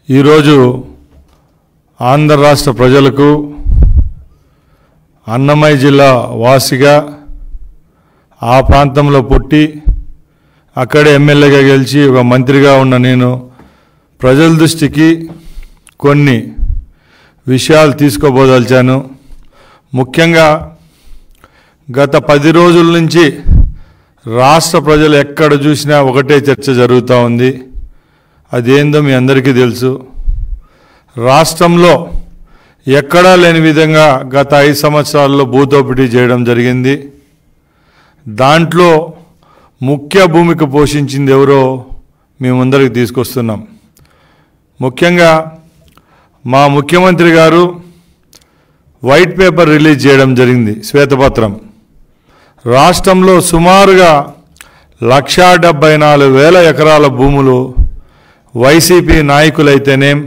ఈరోజు ఆంధ్ర రాష్ట్ర ప్రజలకు అన్నమయ్య జిల్లా వాసిగా ఆ ప్రాంతంలో పుట్టి అక్కడే ఎమ్మెల్యేగా గెలిచి ఒక మంత్రిగా ఉన్న నేను ప్రజల దృష్టికి కొన్ని విషయాలు తీసుకోబోదలిచాను. ముఖ్యంగా గత 10 రోజుల నుంచి రాష్ట్ర ప్రజలు ఎక్కడ చూసినా ఒకటే చర్చ జరుగుతూ ఉంది. అదేందో మీ అందరికీ తెలుసు. రాష్ట్రంలో ఎక్కడా లేని విధంగా గత 5 సంవత్సరాల్లో భూదోపిడీ చేయడం జరిగింది. దాంట్లో ముఖ్య భూమిక పోషించింది ఎవరో మేమందరికి తీసుకొస్తున్నాం. ముఖ్యంగా మా ముఖ్యమంత్రి గారు వైట్ పేపర్ రిలీజ్ చేయడం జరిగింది, శ్వేతపత్రం. రాష్ట్రంలో సుమారుగా 1,74,000 ఎకరాల భూములు వైసీపీ నాయకులైతేనేం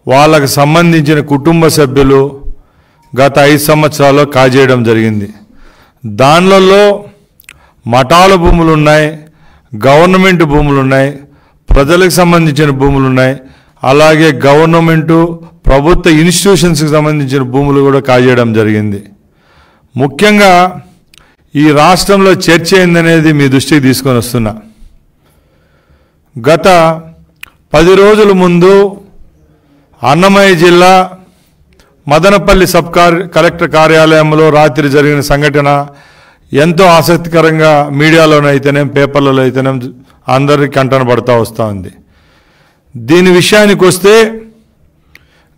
వాళ్ళకు సంబంధించిన కుటుంబ సభ్యులు గత 5 సంవత్సరాల్లో కాజేయడం జరిగింది. దానిలో మఠాల భూములు ఉన్నాయి, గవర్నమెంట్ భూములు ఉన్నాయి, ప్రజలకు సంబంధించిన భూములు ఉన్నాయి, అలాగే గవర్నమెంటు ప్రభుత్వ ఇన్స్టిట్యూషన్స్కి సంబంధించిన భూములు కూడా కాజేయడం జరిగింది. ముఖ్యంగా ఈ రాష్ట్రంలో చర్చ ఏందనేది మీ దృష్టికి తీసుకొని వస్తున్నా. గత 10 రోజుల ముందు అన్నమయ్య జిల్లా మదనపల్లి సబ్ కలెక్టర్ కార్యాలయంలో రాత్రి జరిగిన సంఘటన ఎంతో ఆసక్తికరంగా మీడియాలోనైతేనే పేపర్లలో అయితేనే అందరికీ కంటన పడుతూ వస్తూ ఉంది. దీని విషయానికి వస్తే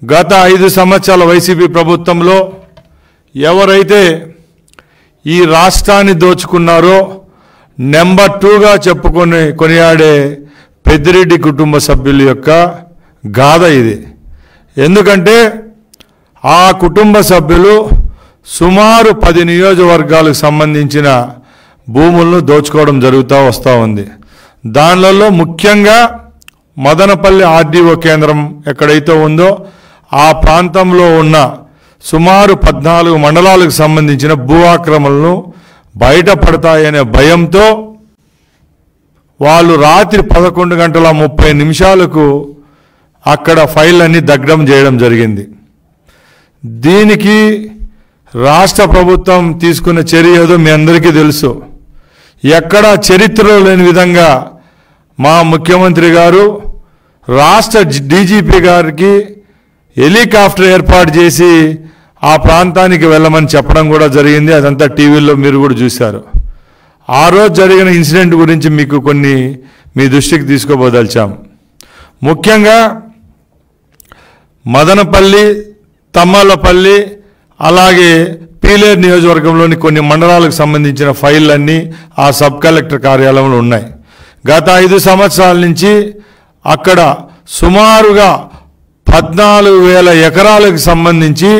గత 5 సంవత్సరాల వైసీపీ ప్రభుత్వంలో ఎవరైతే ఈ రాష్ట్రాన్ని దోచుకున్నారో నెంబర్ 2గా కొనియాడే పెద్దిరెడ్డి కుటుంబ సభ్యుల యొక్క గాథ ఇది. ఎందుకంటే ఆ కుటుంబ సభ్యులు సుమారు 10 నియోజకవర్గాలకు సంబంధించిన భూములను దోచుకోవడం జరుగుతూ వస్తూ ఉంది. దానిలో ముఖ్యంగా మదనపల్లి ఆర్డీఓ కేంద్రం ఎక్కడైతే ఉందో ఆ ప్రాంతంలో ఉన్న సుమారు 14 మండలాలకు సంబంధించిన భూ ఆక్రమణలు బయటపడతాయనే భయంతో వాళ్ళు రాత్రి 11:30 అక్కడ ఫైళ్ళన్నీ దగ్ధం చేయడం జరిగింది. దీనికి రాష్ట్ర ప్రభుత్వం తీసుకున్న చర్య ఏదో మీ అందరికీ తెలుసు. ఎక్కడా చరిత్రలో లేని విధంగా మా ముఖ్యమంత్రి గారు రాష్ట్ర డీజీపీ గారికి హెలికాప్టర్ ఏర్పాటు చేసి ఆ ప్రాంతానికి వెళ్ళమని చెప్పడం కూడా జరిగింది. అదంతా టీవీలో మీరు కూడా చూశారు. ఆ రోజు జరిగిన ఇన్సిడెంట్ గురించి మీకు కొన్ని మీ దృష్టికి తీసుకోబోదలిచాము. ముఖ్యంగా మదనపల్లి, తమ్మలపల్లి, అలాగే పీలేరు నియోజకవర్గంలోని కొన్ని మండలాలకు సంబంధించిన ఫైళ్ళన్నీ ఆ సబ్ కలెక్టర్ కార్యాలయంలో ఉన్నాయి. గత 5 సంవత్సరాల నుంచి అక్కడ సుమారుగా 14,000 ఎకరాలకు సంబంధించి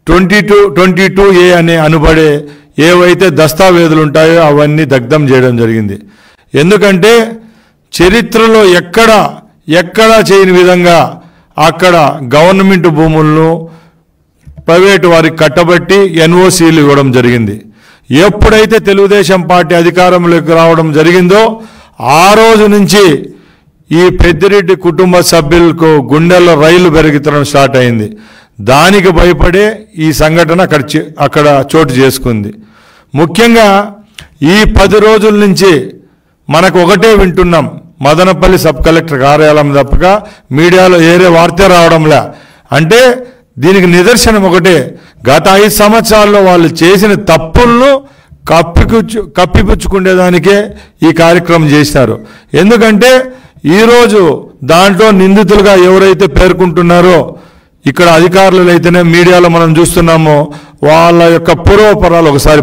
22A అనే అనబడే ఏవైతే దస్తావేజులు ఉంటాయో అవన్నీ దగ్ధం చేయడం జరిగింది. ఎందుకంటే చరిత్రలో ఎక్కడా చేయని విధంగా అక్కడ గవర్నమెంట్ భూములను ప్రైవేటు వారికి కట్టబట్టి ఎన్ఓసీలు ఇవ్వడం జరిగింది. ఎప్పుడైతే తెలుగుదేశం పార్టీ అధికారంలోకి రావడం జరిగిందో ఆ రోజు నుంచి ఈ పెద్దిరెడ్డి కుటుంబ సభ్యులకు గుండెల్లో రైలు పెరుగుతడం స్టార్ట్ అయింది. దానికి భయపడే ఈ సంఘటన అక్కడ చోటు చేసుకుంది. ముఖ్యంగా ఈ 10 రోజుల నుంచి మనకు ఒకటే వింటున్నాం, మదనపల్లి సబ్ కలెక్టర్ కార్యాలయం తప్పక మీడియాలో ఏరే వార్త రావడంలే. అంటే దీనికి ఒకటే, గత 5 సంవత్సరాల్లో వాళ్ళు చేసిన తప్పులను కప్పిపుచ్చుకునేదానికే ఈ కార్యక్రమం చేశారు. ఎందుకంటే ఈరోజు దాంట్లో నిందితులుగా ఎవరైతే పేర్కొంటున్నారో ఇక్కడ అధికారులు అయితేనే మీడియాలో మనం చూస్తున్నామో వాళ్ళ యొక్క పూర్వపరాలు ఒకసారి